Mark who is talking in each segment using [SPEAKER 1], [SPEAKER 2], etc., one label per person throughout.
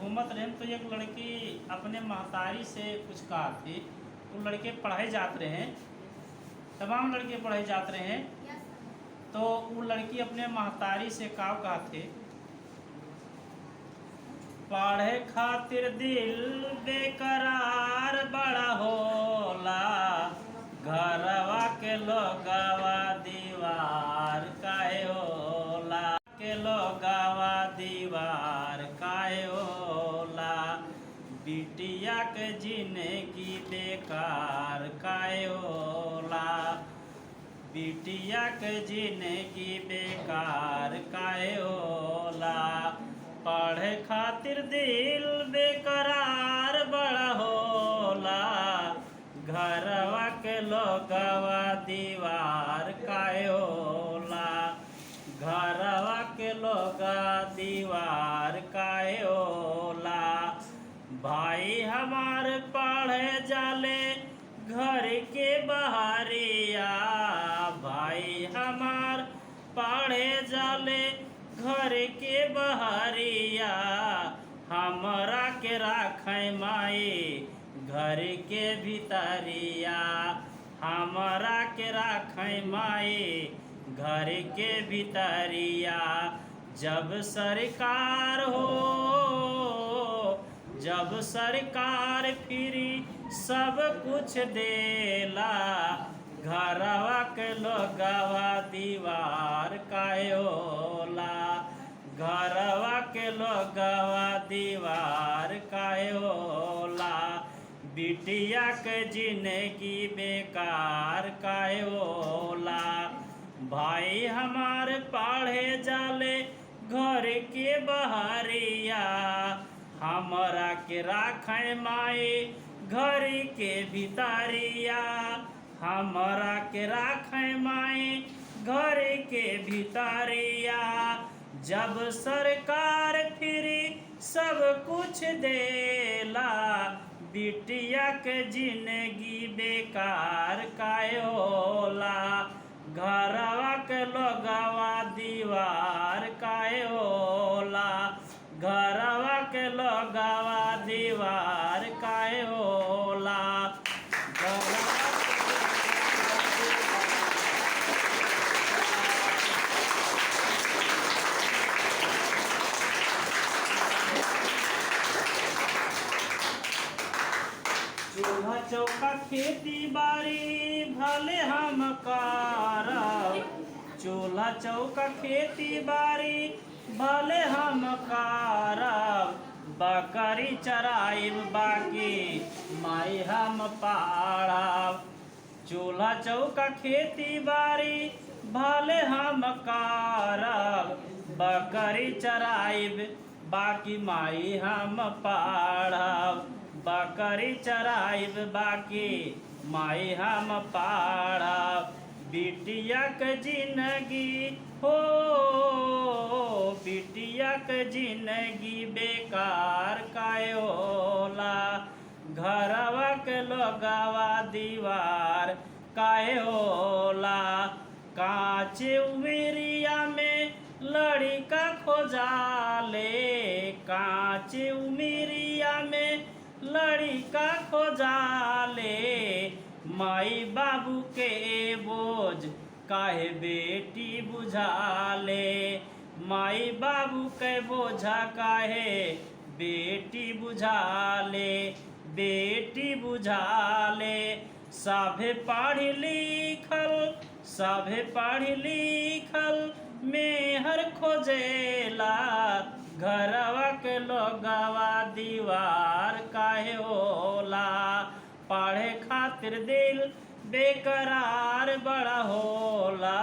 [SPEAKER 1] घूमत रहे तो एक लड़की अपने महतारी से कुछ कहा थी। वो लड़के पढ़ाई जाते रहे हैं, तमाम लड़के पढ़ाई जाते रहे हैं। तो वो लड़की अपने महतारी से कहा थे, पढ़े खातिर दिल बेकरार बड़ा होला, घरवा के लोगवा दीवार काहे होला, के लोगवा दीवार काहे होला, बिटिया के जिंदगी बेकार काहे होला, बिटिया के जिंदगी बेकार काहे होला, पढ़े खातिर दिल बेकरार बड़ा होला, घरवा के लोगवा दीवार काहे होला, घरवा के लोगवा दीवार काहे होला, भाई हमार पढ़े जाले घर के बहरिया, भाई हमार पढ़े जाले घर के बहरिया, हमरा के राखे माई घर के भीतरिया, हमरा के राखे माई घर के भीतरिया, जब सरकार हो, जब सरकार फ्री सब कुछ देला, घरवा के लोगवा दीवार काहे होला, घरवा के लोगवा दीवार काहे होला, बिटिया के जिंदगी बेकार काहे होला, भाई हमार पढ़े जाले घर के बहरिया, हमरा के राखे माई घर के भीतरिया, हमरा के राखे माई घर के भीतरिया, जब सरकार फ्री सब कुछ देला, बिटिया के जिंदगी बेकार काहे होला, घरवा के लोगवा दीवार काहे होला, घरवा के लोगवा दीवार काहे होला, चूल्हा चौका खेती बाड़ी भले हम करब, चूल्हा चौका खेती बाड़ी भले हम करब, बकरी चराइब बाकी माई हम पाड़ब, चूल्हा चौका खेती बाड़ी भले हम करब, बकरी चराइब बाकी माई हम पाड़ब, बकरी चराइब बाकी माई हम पाड़ब, बिटिया के जिंदगी हो, बिटिया के जिंदगी बेकार काहे होला, घरवा के लोगवा दीवार काहे होला, काचे उमेरिया में लड़का खोजाले, काचे उमेरिया में लड़का खोजाले, माई बाबू के बोझ काहे बेटी बुझाले, माई बाबू के बोझा काहे बेटी बुझाले, बेटी बुझाले, सभे पढ़ी लिखल, सभे पढ़ी लिखल मेहर खोजेला, घरवा के लोगवा दीवार काहे होला, पढ़े खातिर दिल बेकरार बड़ा होला,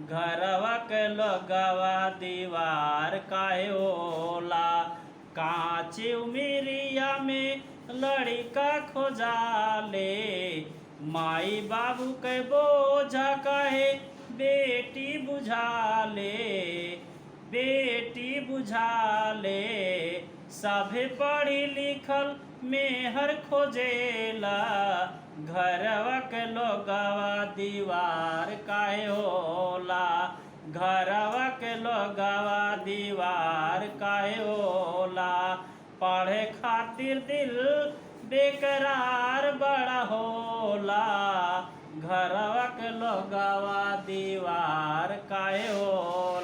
[SPEAKER 1] घरवा के लोगवा दीवार काहे होला, काचे उमेरिया में लड़का खोजाले, माई बाबू के बोझा काहे बेटी बुझाले, बेटी बुझाले, सभे पढ़ी लिखल मेहर खोजेला, घरवा के लोगवा दीवार काहे होला, घरवा के लोगवा दीवार काहे होला, पढ़े खातिर दिल बेकरार बड़ा होला, घरवा के लोगवा दीवार काहे होला।